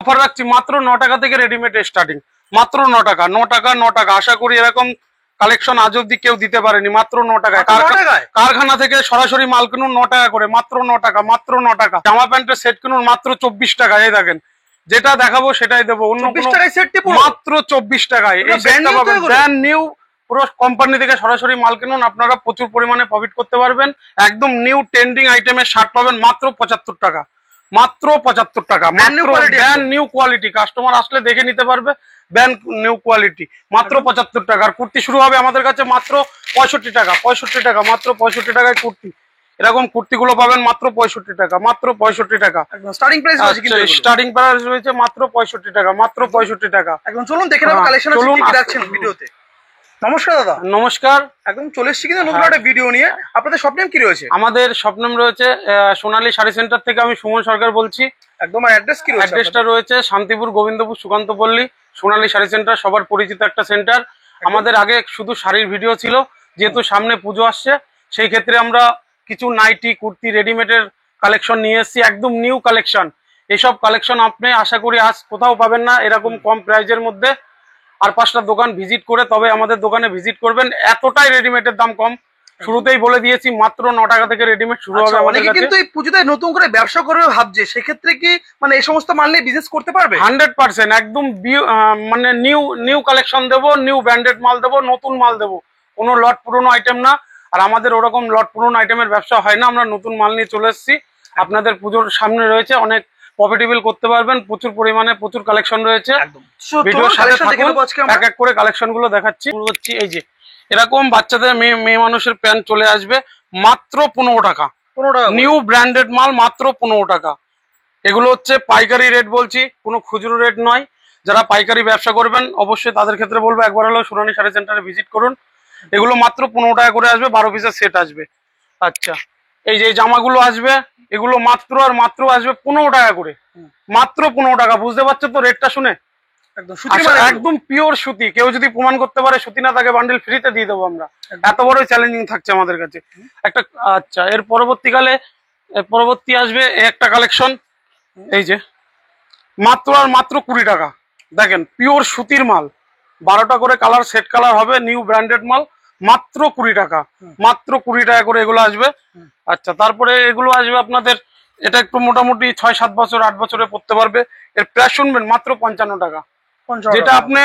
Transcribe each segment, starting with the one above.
Offer রাখছি মাত্র 9 টাকা থেকে রেডিমেড স্টার্টিং, মাত্র 9 টাকা, 9 টাকা, 9 টাকা। আশা করি এরকম কালেকশন আজ অব্দি কেউ দিতে পারেনি, মাত্র 9 টাকায়। কারখানা থেকে সরাসরি মাল কিনুন 9 টাকা করে, মাত্র 9 টাকা, মাত্র 9 টাকা। জামা প্যান্টের সেট কিনুন মাত্র 24 টাকা। এই দেখেন যেটা দেখাবো সেটাই দেবো, অন্য মাত্র 24 টাকায়। এই সেটটা পাবেন ব্র্যান্ড নিউ, পুরো কোম্পানি থেকে সরাসরি মাল কিনুন, আপনারা প্রচুর পরিমাণে প্রফিট করতে পারবেন। একদম নিউ ট্রেন্ডিং আইটেমের শার্ট পাবেন মাত্র 75 টাকা, মাত্র 75 টাকা, ব্র্যান্ড নিউ কোয়ালিটি। কাস্টমার আসলে দেখে নিতে পারবে, ব্র্যান্ড নিউ কোয়ালিটি, মাত্র 75 টাকা। আর কুর্তি শুরু হবে আমাদের কাছে মাত্র 65 টাকা, 65 টাকা, মাত্র 65 টাকায় কুর্তি। এরকম কুর্তিগুলো পাবেন মাত্র 65 টাকা, মাত্র 65 টাকা। স্টার্টিং প্রাইস আছে, কিন্তু স্টার্টিং প্রাইস রয়েছে মাত্র 65 টাকা, মাত্র 65 টাকা। একদম চলুন দেখে নেব কালেকশন, চলুন দেখছেন ভিডিওতে। নমস্কার দাদা। নমস্কার। একদম চলে এসেছি কিন্তু নতুন একটা ভিডিও নিয়ে। আপনাদের শপ নেম কি রয়েছে? আমাদের শপ নেম রয়েছে সোনালী শাড়ি সেন্টার থেকে আমি সুমন সরকার বলছি। একদম। আর অ্যাড্রেস কি রয়েছে? অ্যাড্রেসটা রয়েছে শান্তিপুর গোবিন্দপুর সুকান্ত পল্লী, সোনালী শাড়ি সেন্টার, সবার পরিচিত একটা সেন্টার। আমাদের আগে শুধু শাড়ির ভিডিও ছিল, যেহেতু সামনে পুজো আসছে সেই ক্ষেত্রে আমরা কিছু নাইটি, কুর্তি, রেডিমেডের কালেকশন নিয়ে এসেছি, একদম নিউ কালেকশন। এসব কালেকশন আপনি আশা করি আজ কোথাও পাবেন না এরকম কম প্রাইজের মধ্যে। আর 5টা দোকান ভিজিট করে তবে আমাদের দোকানে ভিজিট করবেন, এতটাই রেডিমেডের দাম কম। শুরুতেই বলে দিয়েছি মাত্র 9 টাকা থেকে রেডিমেড শুরু হবে। অনেকে কিন্তু এই পুজোতে নতুন করে ব্যবসা করবে ভাবছে, সেক্ষেত্রে কি মানে এই সমস্ত মাল নিয়ে বিজনেস করতে পারবে? 100% একদম মানে নিউ কালেকশন দেবো, নিউ ব্র্যান্ডেড মাল দেবো, নতুন মাল দেবো, কোনো লট পুরোনো আইটেম না। আর আমাদের ওরকম লট পুরোনো আইটেমের ব্যবসা হয় না, আমরা নতুন মাল নিয়ে চলে এসেছি। আপনাদের পুজোর সামনে রয়েছে, অনেক প্রফিটেবল করতে পারবেন, প্রচুর পরিমাণে প্রচুর কালেকশন রয়েছে। ভিডিওর সাথে থাকুন, এক এক করে কালেকশন গুলো দেখাচ্ছি। এই যে এরকম বাচ্চাদের মেয়ে মানুষের প্যান্ট চলে আসবে মাত্র 15 টাকা, নিউ ব্র্যান্ডেড মাল মাত্র 15 টাকা। এগুলো হচ্ছে পাইকারি রেট বলছি, কোনো খুচরো রেট নয়। যারা পাইকারি ব্যবসা করবেন অবশ্যই তাদের ক্ষেত্রে বলবো একবার হলেও সোনালী শাড়ি সেন্টারে ভিজিট করুন। এগুলো মাত্র 15 টাকা করে আসবে, 12 পিসের সেট আসবে। আচ্ছা, এই যে জামাগুলো আসবে এগুলো মাত্র আর মাত্র আসবে 15 টাকা করে, মাত্র 15 টাকা। বুঝতে পারছো তো রেটটা শুনে? একদম পিওর সুতি। কেউ যদি প্রমাণ করতে পারে সুতি না, তাকে বান্ডেল ফ্রিতে দিয়ে দেবো আমরা। এত বড় চ্যালেঞ্জিং থাকছে আমাদের কাছে একটা। আচ্ছা, এর পরবর্তী আসবে একটা কালেকশন, এই যে মাত্র আর মাত্র 20 টাকা। দেখেন পিওর সুতির মাল, 12টা করে কালার, সেট কালার হবে, নিউ ব্র্যান্ডেড মাল, মাত্র 20 টাকা, মাত্র 20 টাকা করে এগুলো আসবে। আচ্ছা, তারপরে এগুলো আসবে আপনাদের, এটা একটু মোটামুটি 6-7 বছর 8 বছরে পড়তে পারবে। এর প্রাইস শুনবেন মাত্র 55 টাকা, যেটা আপনি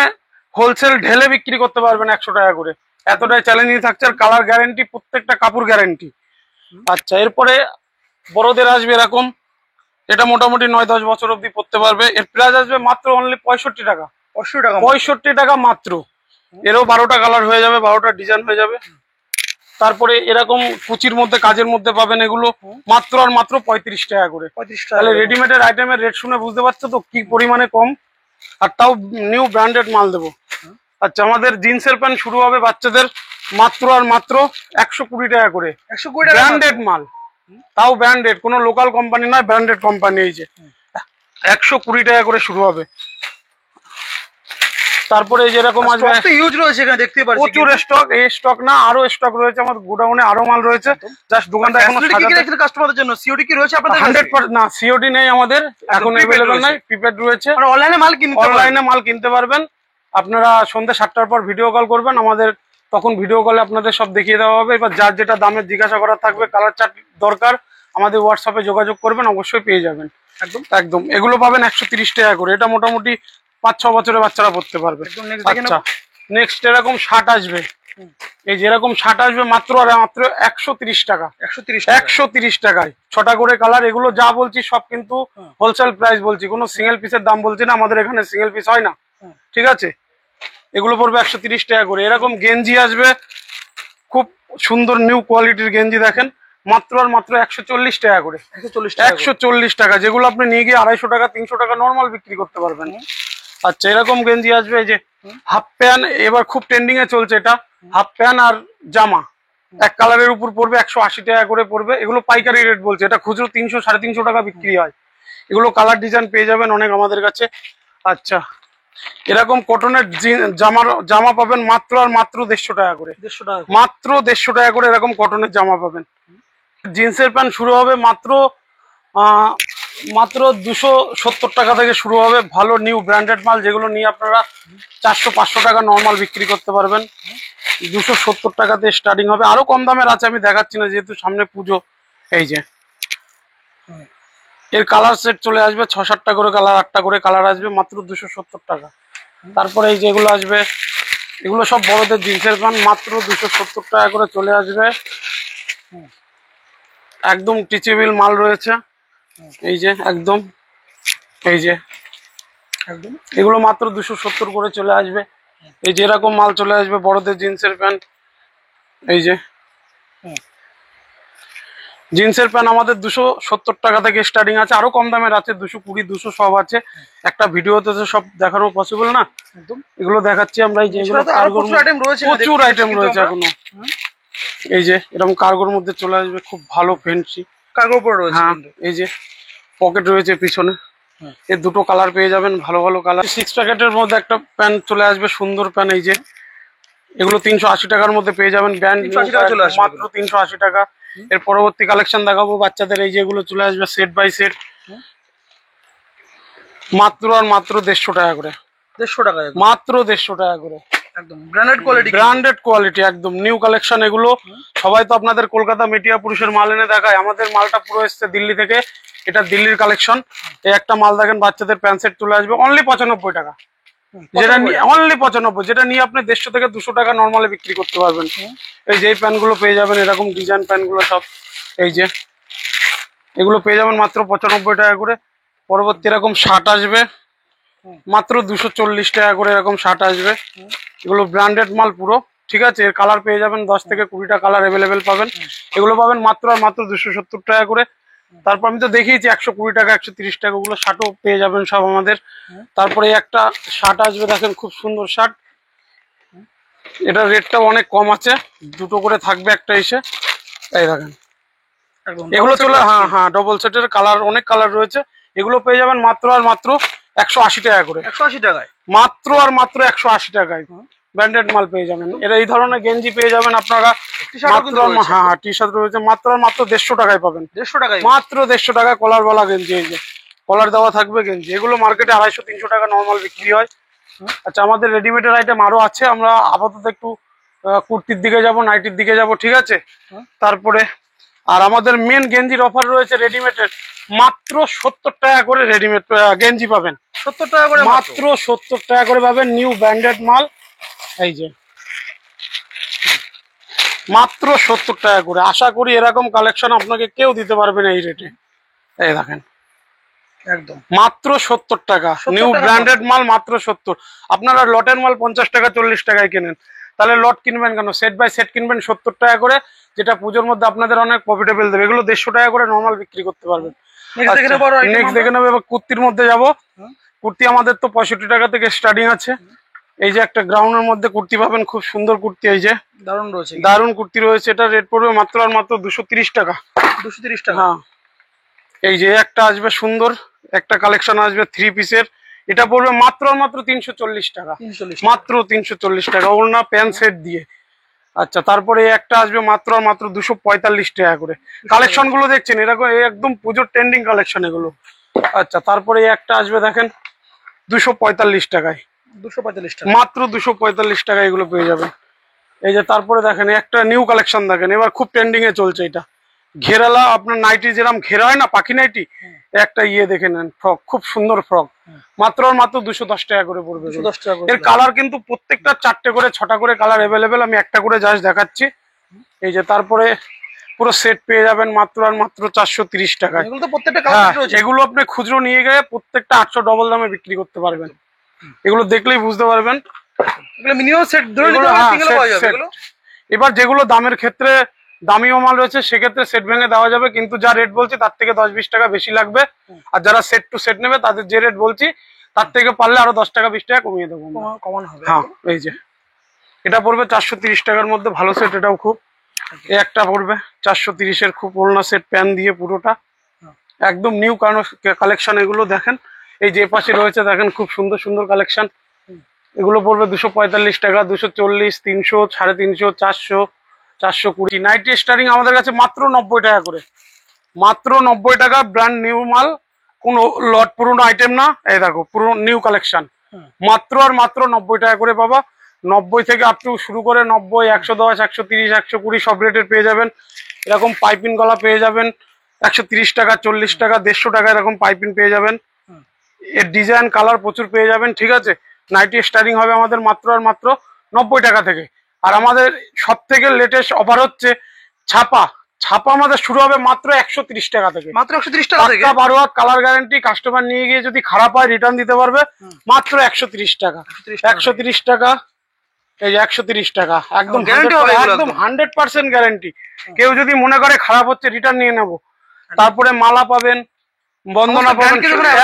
হোলসেল ঢেলে বিক্রি করতে পারবেন 100 টাকা করে। এতটাই চ্যালেঞ্জিং থাকছে। আর কালার গ্যারেন্টি, প্রত্যেকটা কাপড় গ্যারেন্টি। আচ্ছা, এরপরে বড়দের আসবে এরকম, এটা মোটামুটি 9-10 বছর অব্দি পড়তে পারবে। এর প্রাইস আসবে মাত্র অনলি 65 টাকা, 65 টাকা মাত্র। এরও 12টা কালার হয়ে যাবে, 12টা ডিজাইন হয়ে যাবে। তারপরে এরকম কুচির মধ্যে, কাজের মধ্যে পাবেন এগুলো মাত্র আর মাত্র 35 টাকা করে। তাহলে রেডিমেডের আইটেমের রেট শুনে বুঝতে পারছো তো কি পরিমাণে কম, আর তাও নিউ ব্র্যান্ডেড মাল দেবো। আচ্ছা, আমাদের জিন্সের প্যান্ট শুরু হবে বাচ্চাদের মাত্র আর মাত্র 120 টাকা করে, ব্র্যান্ডেড মাল, তাও ব্র্যান্ডেড, কোনো লোকাল কোম্পানি নয়, ব্র্যান্ডেড কোম্পানি। এই যে 120 টাকা করে শুরু হবে। তারপরে যেরকম আসবে ইউজ রয়েছে এখানে দেখতে পাচ্ছি, প্রচুর স্টক। এই স্টক না, আরো স্টক রয়েছে আমাদের গোডাউনে, আরো মাল রয়েছে। জাস্ট দোকানটা এখনো সাজাতে। কাস্টমারদের জন্য সিওডি কি রয়েছে আপনাদের? 100% না, সিওডি নেই আমাদের এখন, अवेलेबल নাই, প্রিপেড রয়েছে। আর অনলাইনে মাল কিনতে পারবেন। আপনারা সন্ধ্যা 7টার পর ভিডিও কল করবেন আমাদের, তখন ভিডিও কলে আপনাদের সব দেখিয়ে দেওয়া হবে। এবার যার যেটা দামের জিজ্ঞাসা করার থাকবে, কালার চার্ট দরকার, আমাদের হোয়াটসঅ্যাপে যোগাযোগ করবেন, অবশ্যই পেয়ে যাবেন। একদম একদম। এগুলো পাবেন 130 টাকা করে। এটা মোটামুটি 5-6 বছরের বাচ্চারা পড়তে পারবে। আচ্ছা, নেক্সট এরকম শার্ট আসবে, এই যেরকম শার্ট আসবে মাত্র আর মাত্র 130 টাকা, 130 টাকায় 6টা করে কালার। এগুলো যা বলছি সব কিন্তু হোলসেল প্রাইস বলছি, কোনো সিঙ্গেল পিসের দাম বলছি না, আমাদের এখানে সিঙ্গেল পিস হয় না, ঠিক আছে? এগুলো পড়বে 130 টাকা করে। এরকম গেঞ্জি আসবে, খুব সুন্দর নিউ কোয়ালিটির গেঞ্জি, দেখেন মাত্র আর মাত্র 140 টাকা করে, 140 টাকা, যেগুলো আপনি নিয়ে গিয়ে 250 টাকা 300 টাকা নর্মাল বিক্রি করতে পারবেন। আচ্ছা, এরকম গেঞ্জি আসবে, এই যে হাফ প্যান্ট, এবার খুব ট্রেন্ডিং এ চলছে এটা, হাফ প্যান্ট আর জামা এক কালারের উপর পড়বে 180 টাকা করে পড়বে। এগুলো পাইকারি রেট বলছে, এটা খুচরো 300-350 টাকা বিক্রি হয়। এগুলো কালার ডিজাইন পেয়ে যাবেন অনেক আমাদের কাছে। আচ্ছা, এরকম কটনের জামা পাবেন মাত্র আর মাত্র 150 টাকা করে, মাত্র 150 টাকা করে এরকম কটনের জামা পাবেন। জিন্সের প্যান্ট শুরু হবে মাত্র মাত্র 270 টাকা থেকে শুরু হবে, ভালো নিউ ব্র্যান্ডেড মাল, যেগুলো নিয়ে আপনারা 400-500 টাকা নর্মাল বিক্রি করতে পারবেন। 270 টাকাতে স্টার্টিং হবে, আরো কম দামের আছে, আমি দেখাচ্ছি না যেহেতু সামনে পুজো। এই যে এর কালার সেট চলে আসবে 6-7টা করে কালার, 8টা করে কালার আসবে, মাত্র 270 টাকা। তারপরে এই যেগুলো আসবে, এগুলো সব বড়দের জিন্সের প্যান্ট, মাত্র 270 টাকা করে চলে আসবে। একদম টিচেবল মাল রয়েছে, এই যে একদম, এই যে একদম এগুলো মাত্র 270 করে চলে আসবে। এই যে এরকম মাল চলে আসবে বড়দের জিন্সের প্যান্ট, এই যে জিন্সের প্যান্ট আমাদের 270 টাকা থেকে স্টার্টিং আছে, আরো কম দামের আছে, 220, 200 সব আছে। একটা ভিডিওতে তো সব দেখানো পসিবল না, একদম। এগুলো দেখাচ্ছি আমরা। এই যে এগুলো এছাড়া তো আরো প্রচুর আইটেম রয়েছে, প্রচুর আইটেম রয়েছে আমরা। এখনো। এই যে এরকম কার্গোর মধ্যে চলে আসবে, খুব ভালো ফ্যান্সি কার্গো উপরে রয়েছে হ্যাঁ। কিন্তু। এই যে পকেট রয়েছে পিছনে, এর দুটো কালার পেয়ে যাবেন, ভালো ভালো কালার। 6 প্যাকেটের মধ্যে একটা প্যান্ট চলে আসবে, সুন্দর প্যান্ট। এই যে এগুলো 380 টাকার মধ্যে পেয়ে যাবেন, ব্র্যান্ড 380 টাকা চলে আসবে মাত্র 380 টাকা। এর পরবর্তী কালেকশন দেখাবো বাচ্চাদের, এই যে এগুলো চলে আসবে সেট বাই সেট, মাত্র আর মাত্র 150 টাকা করে। 150 টাকা মাত্র 150 টাকা করে, একদম ব্র্যান্ডেড কোয়ালিটি। ব্র্যান্ডেড কোয়ালিটি, একদম নিউ কালেকশন এগুলো। সবাই তো আপনাদের কলকাতা মেটিয়া পুরুষের মাল এনে দেখায়, আমাদের মালটা পুরো এসছে দিল্লি থেকে, এটা দিল্লির কালেকশন। এই একটা মাল দেখেন, বাচ্চাদের প্যান্ট সেট চলে আসবে অনলি 95 টাকা, যেটা অনলি 95, যেটা নিয়ে আপনি 150 থেকে 200 টাকা নর্মালি বিক্রি করতে পারবেন। এই যে এই প্যান্ট গুলো পেয়ে যাবেন, এরকম ডিজাইন প্যান্ট গুলো সব, এই যে এগুলো পেয়ে যাবেন মাত্র 95 টাকা করে। পরবর্তী এরকম শার্ট আসবে, মাত্র 240 টাকা করে, এরকম শার্ট আসবে। এগুলো ব্র্যান্ডেড মাল পুরো, ঠিক আছে। এর কালার পেয়ে যাবেন 10 থেকে 20টা কালার অ্যাভেলেবেল পাবেন। এগুলো পাবেন মাত্র আর মাত্র 270 টাকা করে। তারপর আমি তো দেখিয়েছি 120 টাকা, 130 টাকা, ওগুলো শার্টও পেয়ে যাবেন সব আমাদের। তারপরে একটা শার্ট আসবে, দেখেন খুব সুন্দর শার্ট, এটা রেটটাও অনেক কম আছে, দুটো করে থাকবে একটা এসে, এই দেখেন এগুলো চলে, হ্যাঁ হ্যাঁ ডবল সেটের কালার, অনেক কালার রয়েছে। এগুলো পেয়ে যাবেন মাত্র আর মাত্র 180 টাকা করে, 180 টাকায়, মাত্র আর মাত্র 180 টাকায় ব্র্যান্ডেড মাল পেয়ে যাবেন। এরা এই ধরনের গেঞ্জি পেয়ে যাবেন আপনারা, হ্যাঁ টি শার্ট রয়েছে, মাত্র আর মাত্র 150 টাকায় পাবেন। 150 টাকায়, মাত্র 150 টাকা কলার বলা গেঞ্জি, এই যে কলার দেওয়া থাকবে গেঞ্জি। এগুলো মার্কেটে 250-300 টাকা নর্মাল বিক্রি হয়। আচ্ছা, আমাদের রেডিমেডের আইটেম আরো আছে, আমরা আপাতত একটু কুর্তির দিকে যাব, নাইটির দিকে যাব, ঠিক আছে। তারপরে আর আমাদের মেন গেঞ্জির অফার রয়েছে রেডিমেডের, মাত্র 70 টাকা করে রেডিমেড গেঞ্জি পাবেন, 70 টাকা করে, মাত্র 70 টাকা করে পাবেন, নিউ ব্র্যান্ডেড মাল। এই যে মাত্র 70 টাকা করে, আশা করি এরকম কালেকশন আপনাকে কেউ দিতে পারবে না এই রেটে। এই দেখেন একদম মাত্র 70 টাকা, নিউ ব্র্যান্ডেড মাল মাত্র 70। আপনারা লটের মাল 50 টাকা 40 টাকায় কেনেন, তাহলে লট কিনবেন কেন? সেট বাই সেট কিনবেন 70 টাকা করে, যেটা পুজোর মধ্যে আপনাদের অনেক প্রফিটেবল দেবে। এগুলো 150 টাকা করে নর্মাল বিক্রি করতে পারবেন। নেক্সট দেখে নেবো, এবার কুর্তির মধ্যে যাব। কুর্তি আমাদের তো 65 টাকা থেকে স্টার্টিং আছে। এই যে একটা গ্রাউন্ডের মধ্যে কুর্তি পাবেন, খুব সুন্দর কুর্তি, এই যে দারুণ রয়েছে, দারুণ কুর্তি রয়েছে। এটা রেট পড়বে মাত্র আর মাত্র 230 টাকা, 230 টাকা। হ্যাঁ, এই যে একটা আসবে সুন্দর একটা কালেকশন আসবে 3 পিসের, এটা পড়বে মাত্র আর মাত্র 340 টাকা, মাত্র 340 টাকা, ওড়না প্যান্ট সেট দিয়ে। আচ্ছা, তারপরে একটা আসবে মাত্র আর মাত্র 245 টাকা করে। কালেকশন গুলো দেখছেন এরকম, একদম পুজোর ট্রেন্ডিং কালেকশন এগুলো। আচ্ছা, তারপরে একটা আসবে দেখেন 245 টাকায়, 245 টাকা, মাত্র 245 টাকা এগুলো পেয়ে যাবেন। এই যে তারপরে দেখেন একটা নিউ কালেকশন দেখেন, এবার খুব ট্রেন্ডিং এ চলছে এটা, ঘেরালা, আপনার নাইটি যেরকম ঘেরা হয় না, পাখি নাইটি, একটা ইয়ে দেখে নেন, ফ্রক, খুব সুন্দর ফ্রক, মাত্র আর মাত্র 210 টাকা করে পড়বে। এর কালার কিন্তু প্রত্যেকটা 4টে করে 6টা করে কালার অ্যাভেলেবেল, আমি একটা করে জাস্ট দেখাচ্ছি। এই যে তারপরে পুরো সেট পেয়ে যাবেন মাত্র আর মাত্র 430 টাকায়। এগুলো আপনি খুচরো নিয়ে গিয়ে প্রত্যেকটা 800 ডবল দামে বিক্রি করতে পারবেন, এগুলো দেখলেই বুঝতে পারবেন। এবার যেগুলো দামের ক্ষেত্রে দামিও মাল রয়েছে, সেক্ষেত্রে সেট ভেঙে দেওয়া যাবে, কিন্তু যা রেট বলছি তার থেকে 10-20 টাকা বেশি লাগবে। আর যারা সেট টু সেট নেবে তাদের যে রেট বলছি তার থেকে পারলে আরো 10 টাকা 20 টাকা কমিয়ে দেবো, কমানো হবে। হ্যাঁ, এই যে এটা পড়বে 430 টাকার মধ্যে, ভালো সেট, এটাও খুব। এই একটা পড়বে 430-এর, খুব ওড়না সেট প্যান দিয়ে পুরোটা, একদম নিউ কালেকশন এগুলো দেখেন। এই যে পাশে রয়েছে দেখেন, খুব সুন্দর সুন্দর কালেকশন, এগুলো পড়বে 245 টাকা, 240, 300, 350, 400, 420। নাইটি স্টারিং আমাদের কাছে মাত্র 90 টাকা করে, মাত্র 90 টাকা, ব্র্যান্ড নিউ মাল। কোনো লট পুরনো আইটেম না। এই দেখো পুরো নিউ কালেকশন, মাত্র আর মাত্র 90 টাকা করে পাবা। 90 থেকে আপ টু শুরু করে 90, 110, 130, 120 সব রেটের পেয়ে যাবেন। এরকম পাইপিং গলা পেয়ে যাবেন 130 টাকা, 40 টাকা, 150 টাকা এরকম পাইপিং পেয়ে যাবেন। এর ডিজাইন কালার প্রচুর পেয়ে যাবেন, ঠিক আছে। নাইটি স্টার্টিং হবে আমাদের মাত্র আর মাত্র 90 টাকা থেকে। আর আমাদের সব থেকে লেটেস্ট অফার হচ্ছে ছাপা। ছাপা আমাদের শুরু হবে মাত্র 130 টাকা থেকে। মাত্র 130 টাকা থেকে। 12 হাত কালার গ্যারান্টি, কাস্টমার নিয়ে গিয়ে যদি খারাপ হয় রিটার্ন দিতে পারবে। মাত্র 130 টাকা। 130 টাকা, এই যে 130 টাকা একদম গ্যারান্টি হবে, একদম 100% গ্যারান্টি। কেউ যদি মনে করে খারাপ হচ্ছে রিটার্ন নিয়ে নেবো। তারপরে মালা পাবেন, বন্দনা পাবেন,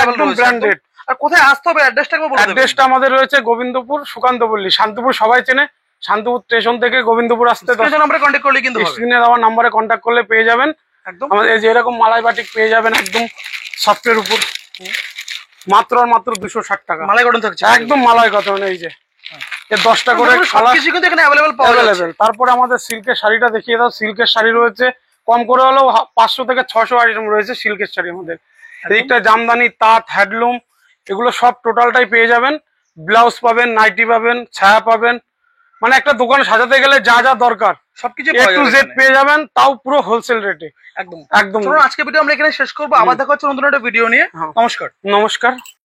একদম ব্র্যান্ডেড। আর কোথায় আসতে হবে অ্যাড্রেসটা একবার বলে দেবেন। অ্যাড্রেসটা আমাদের রয়েছে গোবিন্দপুর সুকান্তপল্লী। শান্তিপুর সবাই চেনে, শান্তিপুর স্টেশন থেকে গোবিন্দপুর আসতে স্ক্রিনে নাম্বারে কন্টাক্ট করলে কিন্তু হবে। স্ক্রিনে দেওয়া নাম্বারে কন্ট্যাক্ট করলে পেয়ে যাবেন। একদম আমাদের এই যে এরকম মালাই বাটিক পেয়ে যাবেন একদম সফটের উপর, মাত্র আর মাত্র 260 টাকা। মালাই কটন থাকছে একদম মালাই কটন। এই যে এর 10টা করে কালার কিছু কিন্তু এখানে अवेलेबल পাওয়া যাবে। তারপরে আমাদের সিল্কের শাড়িটা দেখিয়ে দাও। সিল্কের শাড়ি রয়েছে কম করে হলেও 500 থেকে 600 আইটেম রয়েছে সিল্কের শাড়ি আমাদের। এদিকটা জামদানি, তাঁত, হ্যান্ডলুম এগুলো সব টোটালটাই পেয়ে যাবেন। ব্লাউজ পাবেন, নাইটি পাবেন, ছায়া পাবেন, মানে একটা দোকান সাজাতে গেলে যা যা দরকার সবকিছু A to Z পেয়ে যাবেন, তাও পুরো হোলসেল রেটে। একদম একদম। চলুন আজকে ভিডিও আমরা এখানে শেষ করবো, আবার দেখা হচ্ছে নতুন একটা ভিডিও নিয়ে। নমস্কার। নমস্কার।